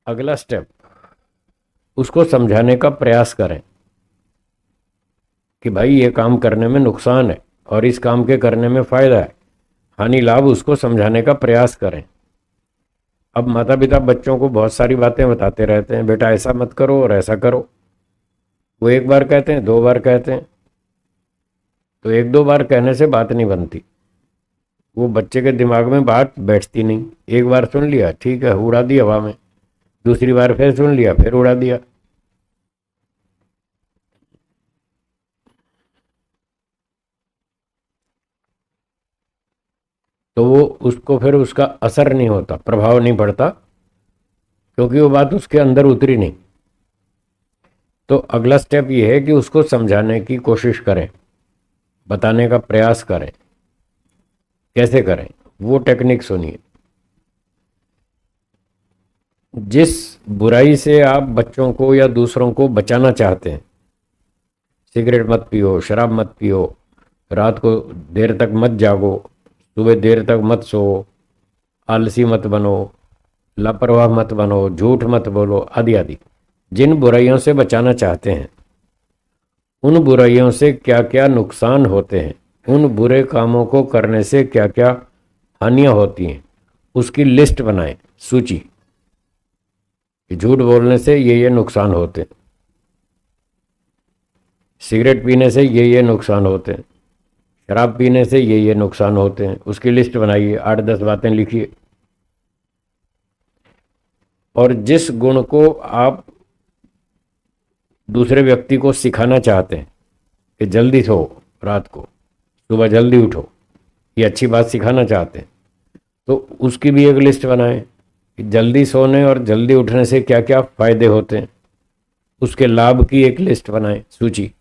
अगला स्टेप, उसको समझाने का प्रयास करें कि भाई ये काम करने में नुकसान है और इस काम के करने में फायदा है, हानि लाभ उसको समझाने का प्रयास करें। अब माता पिता बच्चों को बहुत सारी बातें बताते रहते हैं, बेटा ऐसा मत करो और ऐसा करो। वो एक बार कहते हैं, दो बार कहते हैं, तो एक दो बार कहने से बात नहीं बनती। वो बच्चे के दिमाग में बात बैठती नहीं। एक बार सुन लिया, ठीक है, उड़ा दी हवा में। दूसरी बार फिर सुन लिया, फिर उड़ा दिया। तो वो उसको फिर उसका असर नहीं होता, प्रभाव नहीं पड़ता, क्योंकि वो बात उसके अंदर उतरी नहीं। तो अगला स्टेप ये है कि उसको समझाने की कोशिश करें, बताने का प्रयास करें। कैसे करें, वो टेक्निक सुनिए। जिस बुराई से आप बच्चों को या दूसरों को बचाना चाहते हैं, सिगरेट मत पियो, शराब मत पियो, रात को देर तक मत जागो, सुबह देर तक मत सो, आलसी मत बनो, लापरवाह मत बनो, झूठ मत बोलो, आदि आदि, जिन बुराइयों से बचाना चाहते हैं, उन बुराइयों से क्या क्या नुकसान होते हैं, उन बुरे कामों को करने से क्या क्या हानियां होती हैं, उसकी लिस्ट बनाएं, सूची, कि झूठ बोलने से ये नुकसान होते हैं, सिगरेट पीने से ये नुकसान होते हैं, शराब पीने से ये नुकसान होते हैं। उसकी लिस्ट बनाइए, 8-10 बातें लिखिए। और जिस गुण को आप दूसरे व्यक्ति को सिखाना चाहते हैं कि जल्दी सो, रात को सुबह जल्दी उठो, ये अच्छी बात सिखाना चाहते हैं, तो उसकी भी एक लिस्ट बनाएं कि जल्दी सोने और जल्दी उठने से क्या क्या फायदे होते हैं, उसके लाभ की एक लिस्ट बनाएं, सूची।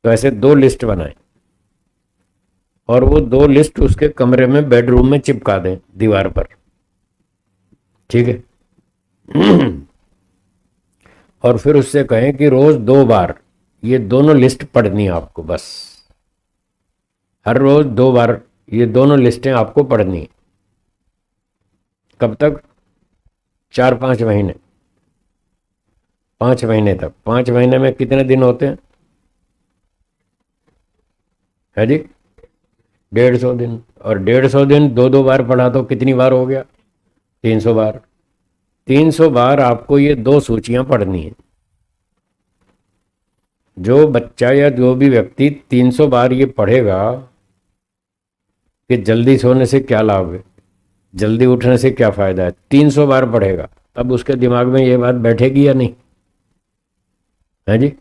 तो ऐसे 2 लिस्ट बनाएं और वो 2 लिस्ट उसके कमरे में, बेडरूम में चिपका दें दीवार पर। ठीक है। और फिर उससे कहें कि रोज 2 बार ये दोनों लिस्ट पढ़नी है आपको, बस हर रोज 2 बार ये दोनों लिस्टें आपको पढ़नी है। कब तक? 4-5 महीने, 5 महीने तक। 5 महीने में कितने दिन होते हैं? है जी, 150 दिन। और 150 दिन 2-2 बार पढ़ा तो कितनी बार हो गया? 300 बार। 300 बार आपको ये 2 सूचियां पढ़नी है। जो बच्चा या जो भी व्यक्ति 300 बार ये पढ़ेगा कि जल्दी सोने से क्या लाभ है, जल्दी उठने से क्या फायदा है, 300 बार पढ़ेगा, तब उसके दिमाग में ये बात बैठेगी या नहीं? है जी,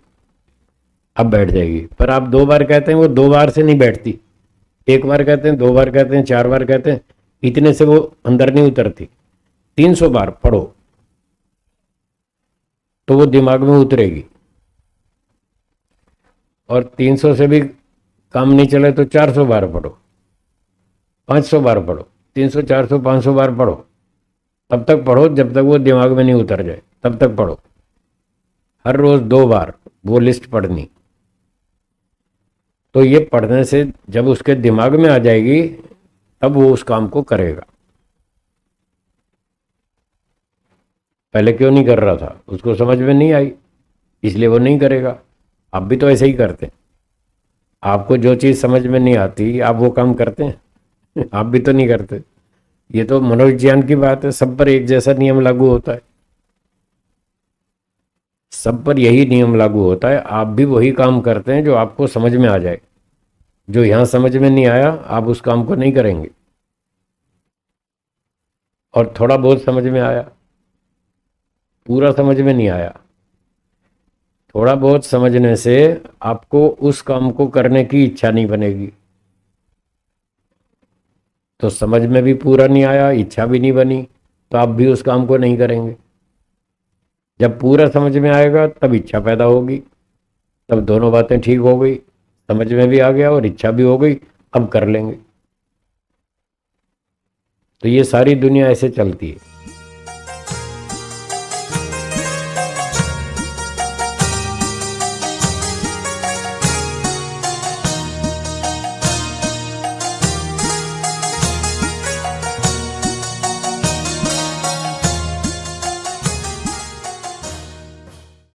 अब बैठ जाएगी। पर आप 2 बार कहते हैं, वो 2 बार से नहीं बैठती। 1 बार कहते हैं, 2 बार कहते हैं, 4 बार कहते हैं, इतने से वो अंदर नहीं उतरती। 300 बार पढ़ो तो वो दिमाग में उतरेगी। और 300 से भी काम नहीं चले तो 400 बार पढ़ो, 500 बार पढ़ो, 300, 400, 500 बार पढ़ो। तब तक पढ़ो जब तक वो दिमाग में नहीं उतर जाए, तब तक पढ़ो। हर रोज 2 बार वो लिस्ट पढ़नी। तो ये पढ़ने से जब उसके दिमाग में आ जाएगी, तब वो उस काम को करेगा। पहले क्यों नहीं कर रहा था? उसको समझ में नहीं आई, इसलिए वो नहीं करेगा। आप भी तो ऐसे ही करते हैं। आपको जो चीज़ समझ में नहीं आती, आप वो काम करते हैं। आप भी तो नहीं करते। ये तो मनोविज्ञान की बात है, सब पर एक जैसा नियम लागू होता है। सब पर यही नियम लागू होता है। आप भी वही काम करते हैं जो आपको समझ में आ जाए। जो यहां समझ में नहीं आया, आप उस काम को नहीं करेंगे। और थोड़ा बहुत समझ में आया, पूरा समझ में नहीं आया, थोड़ा बहुत समझने से आपको उस काम को करने की इच्छा नहीं बनेगी। तो समझ में भी पूरा नहीं आया, इच्छा भी नहीं बनी, तो आप भी उस काम को नहीं करेंगे। जब पूरा समझ में आएगा तब इच्छा पैदा होगी, तब दोनों बातें ठीक हो गई, समझ में भी आ गया और इच्छा भी हो गई, अब कर लेंगे। तो ये सारी दुनिया ऐसे चलती है।